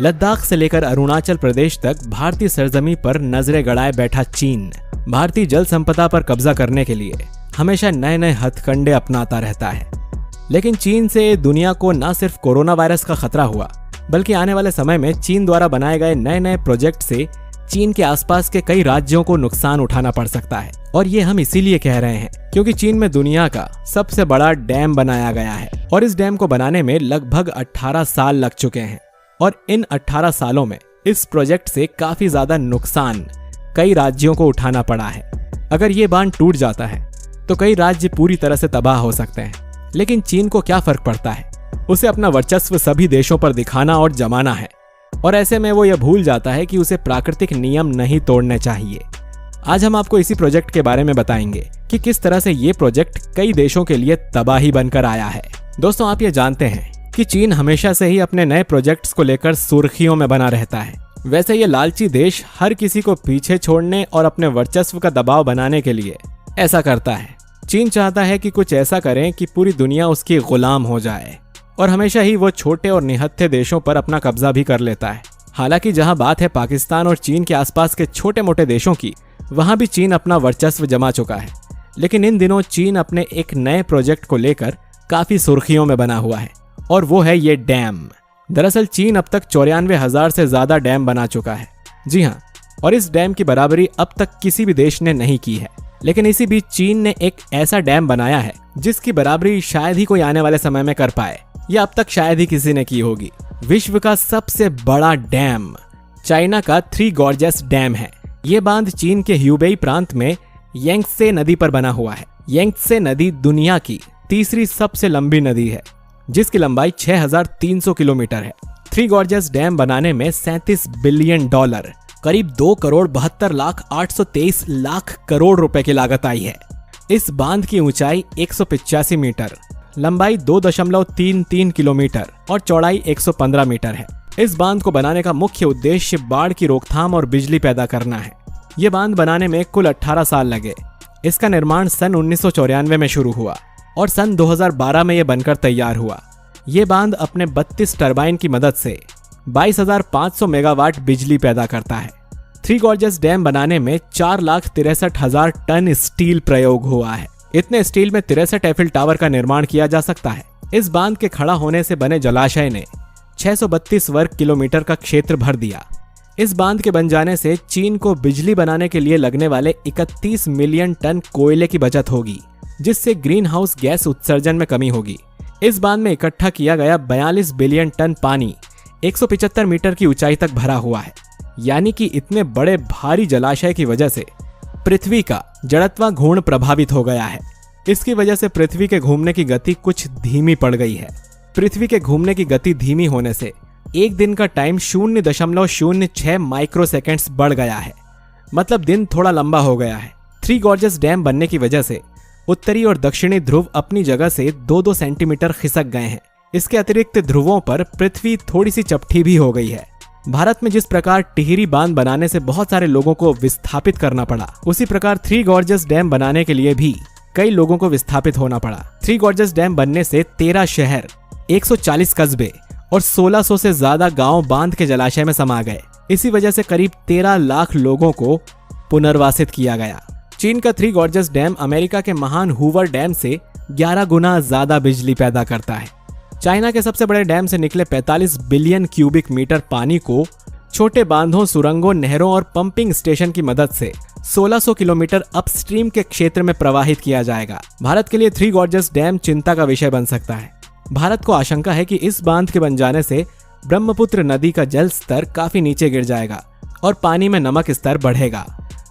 लद्दाख से लेकर अरुणाचल प्रदेश तक भारतीय सरजमी पर नजरें गड़ाए बैठा चीन भारतीय जल संपदा पर कब्जा करने के लिए हमेशा नए नए हथकंडे अपनाता रहता है। लेकिन चीन से दुनिया को न सिर्फ कोरोना वायरस का खतरा हुआ, बल्कि आने वाले समय में चीन द्वारा बनाए गए नए नए प्रोजेक्ट से चीन के आसपास के कई राज्यों को नुकसान उठाना पड़ सकता है। और ये हम इसीलिए कह रहे हैं क्योंकि चीन में दुनिया का सबसे बड़ा डैम बनाया गया है और इस डैम को बनाने में लगभग 18 साल लग चुके हैं। और इन 18 सालों में इस प्रोजेक्ट से काफी ज्यादा नुकसान कई राज्यों को उठाना पड़ा है। अगर ये बांध टूट जाता है तो कई राज्य पूरी तरह से तबाह हो सकते हैं। लेकिन चीन को क्या फर्क पड़ता है, उसे अपना वर्चस्व सभी देशों पर दिखाना और जमाना है। और ऐसे में वो यह भूल जाता है कि उसे प्राकृतिक नियम नहीं तोड़ने चाहिए। आज हम आपको इसी प्रोजेक्ट के बारे में बताएंगे कि किस तरह से ये प्रोजेक्ट कई देशों के लिए तबाही बनकर आया है। दोस्तों, आप ये जानते हैं कि चीन हमेशा से ही अपने नए प्रोजेक्ट्स को लेकर सुर्खियों में बना रहता है। वैसे ये लालची देश हर किसी को पीछे छोड़ने और अपने वर्चस्व का दबाव बनाने के लिए ऐसा करता है। चीन चाहता है कि कुछ ऐसा करें कि पूरी दुनिया उसकी गुलाम हो जाए और हमेशा ही वो छोटे और निहत्थे देशों पर अपना कब्जा भी कर लेता है। हालांकि जहां बात है पाकिस्तान और चीन के आसपास के छोटे मोटे देशों की, वहां भी चीन अपना वर्चस्व जमा चुका है। लेकिन इन दिनों चीन अपने एक नए प्रोजेक्ट को लेकर काफी सुर्खियों में बना हुआ है और वो है ये डैम। दरअसल चीन अब तक 94,000 से ज्यादा डैम बना चुका है। जी हाँ, और इस डैम की बराबरी अब तक किसी भी देश ने नहीं की है। लेकिन इसी बीच चीन ने एक ऐसा डैम बनाया है जिसकी बराबरी शायद ही कोई आने वाले समय में कर पाए, या अब तक शायद ही किसी ने की होगी। विश्व का सबसे बड़ा डैम चाइना का थ्री गॉर्जेस डैम है। ये बांध चीन के ह्यूबेई प्रांत में यांगत्से नदी पर बना हुआ है। यांगत्से नदी दुनिया की तीसरी सबसे लंबी नदी है, जिसकी लंबाई 6,300 किलोमीटर है। थ्री गॉर्जेस डैम बनाने में $37 बिलियन, करीब 2,72,823,00,000 करोड़ रुपए की लागत आई है। इस बांध की ऊंचाई 185 मीटर, लंबाई 2.33 किलोमीटर और चौड़ाई 115 मीटर है। इस बांध को बनाने का मुख्य उद्देश्य बाढ़ की रोकथाम और बिजली पैदा करना है। ये बांध बनाने में कुल 18 साल लगे। इसका निर्माण सन 1994 में शुरू हुआ और सन 2012 में यह बनकर तैयार हुआ। ये बांध अपने 32 टरबाइन की मदद से 22,500 मेगावाट बिजली पैदा करता है। थ्री गॉर्जेस डैम बनाने में 4,63,000 टन स्टील प्रयोग हुआ है। इतने स्टील में 63 एफिल टावर का निर्माण किया जा सकता है। इस बांध के खड़ा होने से बने जलाशय ने 632 वर्ग किलोमीटर का क्षेत्र भर दिया। इस बांध के बन जाने से चीन को बिजली बनाने के लिए लगने वाले 31 मिलियन टन कोयले की बचत होगी, जिससे ग्रीन हाउस गैस उत्सर्जन में कमी होगी। इस बांध में इकट्ठा किया गया 42 बिलियन टन पानी 175 मीटर की ऊंचाई तक भरा हुआ है। यानी कि इतने बड़े भारी जलाशय की वजह से पृथ्वी का जड़त्वा घूर्ण प्रभावित हो गया है। इसकी वजह से पृथ्वी के घूमने की गति कुछ धीमी पड़ गई है। पृथ्वी के घूमने की गति धीमी होने से एक दिन का टाइम 0.06 माइक्रोसेकंड्स बढ़ गया है। मतलब दिन थोड़ा लंबा हो गया है। थ्री गॉर्जेस डैम बनने की वजह से उत्तरी और दक्षिणी ध्रुव अपनी जगह से 2-2 सेंटीमीटर खिसक गए हैं। इसके अतिरिक्त ध्रुवों पर पृथ्वी थोड़ी सी चपटी भी हो गई है। भारत में जिस प्रकार टिहरी बांध बनाने से बहुत सारे लोगों को विस्थापित करना पड़ा, उसी प्रकार थ्री गॉर्जेस डैम बनाने के लिए भी कई लोगों को विस्थापित होना पड़ा। थ्री गॉर्जेस डैम बनने से 13 शहर, 140 कस्बे और 1600 से ज्यादा गांव बांध के जलाशय में समा गए। इसी वजह से करीब 13 लाख लोगों को पुनर्वासित किया गया। चीन का थ्री गॉर्जेस डैम अमेरिका के महान हूवर डैम से 11 गुना ज्यादा बिजली पैदा करता है। चाइना के सबसे बड़े डैम से निकले 45 बिलियन क्यूबिक मीटर पानी को छोटे बांधों, सुरंगों, नहरों और पंपिंग स्टेशन की मदद से 1600 किलोमीटर अपस्ट्रीम के क्षेत्र में प्रवाहित किया जाएगा। भारत के लिए थ्री गॉर्जेस डैम चिंता का विषय बन सकता है। भारत को आशंका है कि इस बांध के बन जाने से ब्रह्मपुत्र नदी का जल स्तर काफी नीचे गिर जाएगा और पानी में नमक स्तर बढ़ेगा।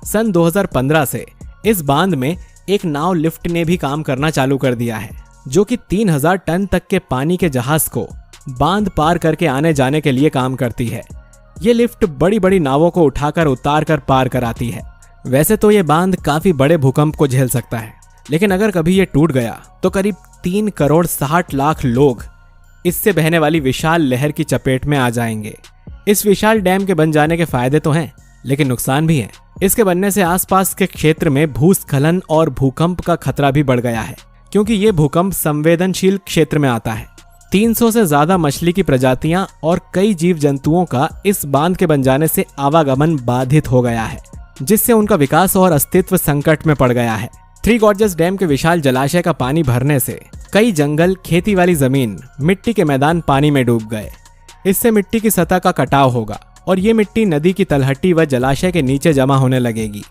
सन 2015 से इस बांध में एक नाव लिफ्ट ने भी काम करना चालू कर दिया है, जो कि 3000 टन तक के पानी के जहाज को बांध पार करके आने जाने के लिए काम करती है। ये लिफ्ट बड़ी बड़ी नावों को उठाकर उतार कर पार कराती है। वैसे तो ये बांध काफी बड़े भूकंप को झेल सकता है, लेकिन अगर कभी ये टूट गया तो करीब 3,60,00,000 लोग इससे बहने वाली विशाल लहर की चपेट में आ जाएंगे। इस विशाल डैम के बन जाने के फायदे तो हैं, लेकिन नुकसान भी है। इसके बनने से आसपास के क्षेत्र में भूस्खलन और भूकंप का खतरा भी बढ़ गया है, क्योंकि ये भूकंप संवेदनशील क्षेत्र में आता है। 300 से ज्यादा मछली की प्रजातियां और कई जीव जंतुओं का इस बांध के बन जाने से आवागमन बाधित हो गया है, जिससे उनका विकास और अस्तित्व संकट में पड़ गया है। थ्री गॉर्जेस डैम के विशाल जलाशय का पानी भरने से कई जंगल, खेती वाली जमीन, मिट्टी के मैदान पानी में डूब गए। इससे मिट्टी की सतह का कटाव होगा और ये मिट्टी नदी की तलहटी व जलाशय के नीचे जमा होने लगेगी,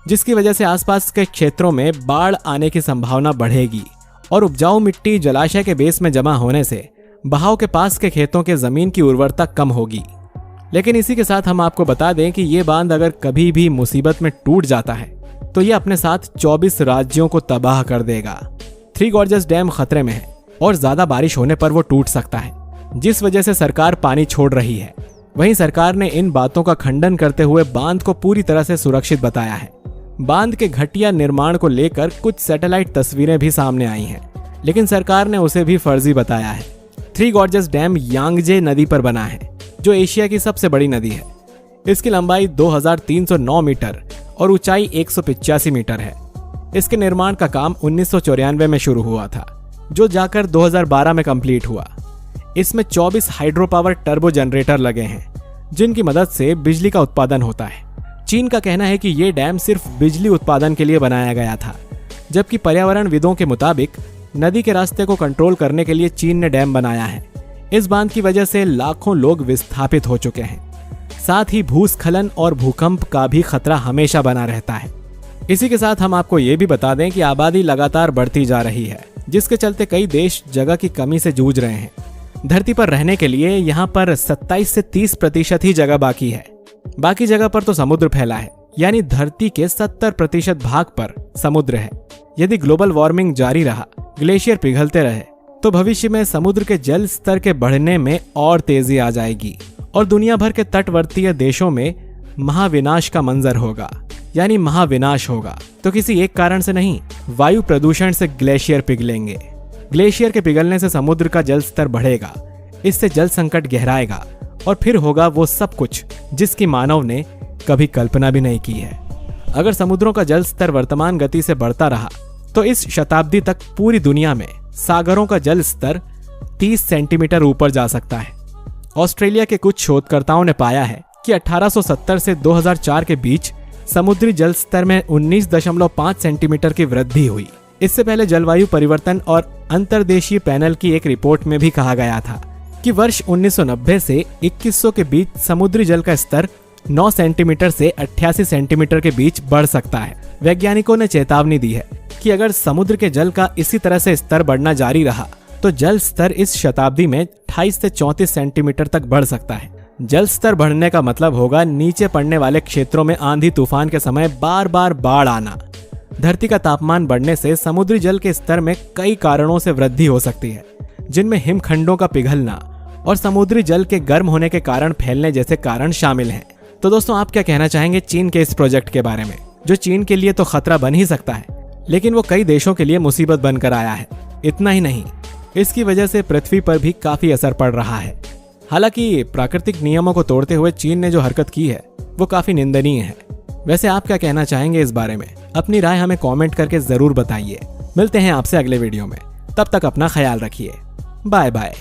जिसकी वजह से आसपास के क्षेत्रों में बाढ़ आने की संभावना बढ़ेगी और उपजाऊ मिट्टी जलाशय के बेस में जमा होने से बहाव के पास के खेतों के जमीन की उर्वरता कम होगी। लेकिन इसी के साथ हम आपको बता दें कि ये बांध अगर कभी भी मुसीबत में टूट जाता है तो ये अपने साथ 24 राज्यों को तबाह कर देगा। थ्री गॉर्जेस डैम खतरे में है और ज्यादा बारिश होने पर वो टूट सकता है, जिस वजह से सरकार पानी छोड़ रही है। वहीं सरकार ने इन बातों का खंडन करते हुए बांध को पूरी तरह से सुरक्षित बताया है। बांध के घटिया निर्माण को लेकर कुछ सैटेलाइट तस्वीरें भी सामने आई हैं, लेकिन सरकार ने उसे भी फर्जी बताया है। थ्री गॉर्जेस डैम यांगजे नदी पर बना है, जो एशिया की सबसे बड़ी नदी है। इसकी लंबाई 2309 मीटर और ऊंचाई 185 मीटर है। इसके निर्माण का काम 1994 में शुरू हुआ था, जो जाकर 2012 में कंप्लीट हुआ। इसमें 24 हाइड्रो पावर टर्बो जनरेटर लगे हैं, जिनकी मदद से बिजली का उत्पादन होता है। चीन का कहना है कि ये डैम सिर्फ बिजली उत्पादन के लिए बनाया गया था, जबकि पर्यावरणविदों के मुताबिक नदी के रास्ते को कंट्रोल करने के लिए चीन ने डैम बनाया है। इस बांध की वजह से लाखों लोग विस्थापित हो चुके हैं। साथ ही भूस्खलन और भूकंप का भी खतरा हमेशा बना रहता है। इसी के साथ हम आपको ये भी बता दें कि आबादी लगातार बढ़ती जा रही है, जिसके चलते कई देश जगह की कमी से जूझ रहे हैं। धरती पर रहने के लिए यहाँ पर 27 से 30% ही जगह बाकी है। बाकी जगह पर तो समुद्र फैला है, यानी धरती के 70% भाग पर समुद्र है। यदि ग्लोबल वार्मिंग जारी रहा, ग्लेशियर पिघलते रहे, तो भविष्य में समुद्र के जल स्तर के बढ़ने में और तेजी आ जाएगी और दुनिया भर के तटवर्तीय देशों में महाविनाश का मंजर होगा, यानी महाविनाश होगा। तो किसी एक कारण से नहीं, वायु प्रदूषण से ग्लेशियर पिघलेंगे। ग्लेशियर के पिघलने से समुद्र का जल स्तर बढ़ेगा, इससे जल संकट गहराएगा और फिर होगा वो सब कुछ जिसकी मानव ने कभी कल्पना भी नहीं की है। अगर समुद्रों का जल स्तर वर्तमान गति से बढ़ता रहा तो इस शताब्दी तक पूरी दुनिया में सागरों का जल स्तर 30 सेंटीमीटर ऊपर जा सकता है। ऑस्ट्रेलिया के कुछ शोधकर्ताओं ने पाया है कि 1870 से 2004 के बीच समुद्री जल स्तर में 19.5 सेंटीमीटर की वृद्धि हुई। इससे पहले जलवायु परिवर्तन और अंतर्देशीय पैनल की एक रिपोर्ट में भी कहा गया था कि वर्ष 1990 से 2100 के बीच समुद्री जल का स्तर 9 सेंटीमीटर से 88 सेंटीमीटर के बीच बढ़ सकता है। वैज्ञानिकों ने चेतावनी दी है कि अगर समुद्र के जल का इसी तरह से स्तर बढ़ना जारी रहा तो जल स्तर इस शताब्दी में 28 से 34 सेंटीमीटर तक बढ़ सकता है। जल स्तर बढ़ने का मतलब होगा नीचे पड़ने वाले क्षेत्रों में आंधी तूफान के समय बार बार बाढ़ आना। धरती का तापमान बढ़ने से समुद्री जल के स्तर में कई कारणों से वृद्धि हो सकती है, जिनमें हिमखंडों का पिघलना और समुद्री जल के गर्म होने के कारण फैलने जैसे कारण शामिल हैं। तो दोस्तों, आप क्या कहना चाहेंगे चीन के इस प्रोजेक्ट के बारे में, जो चीन के लिए तो खतरा बन ही सकता है, लेकिन वो कई देशों के लिए मुसीबत बनकर आया है। इतना ही नहीं, इसकी वजह से पृथ्वी पर भी काफी असर पड़ रहा है। हालांकि प्राकृतिक नियमों को तोड़ते हुए चीन ने जो हरकत की है वो काफी निंदनीय है। वैसे आप क्या कहना चाहेंगे इस बारे में? अपनी राय हमें कमेंट करके जरूर बताइए। मिलते हैं आपसे अगले वीडियो में, तब तक अपना ख्याल रखिए। Bye bye.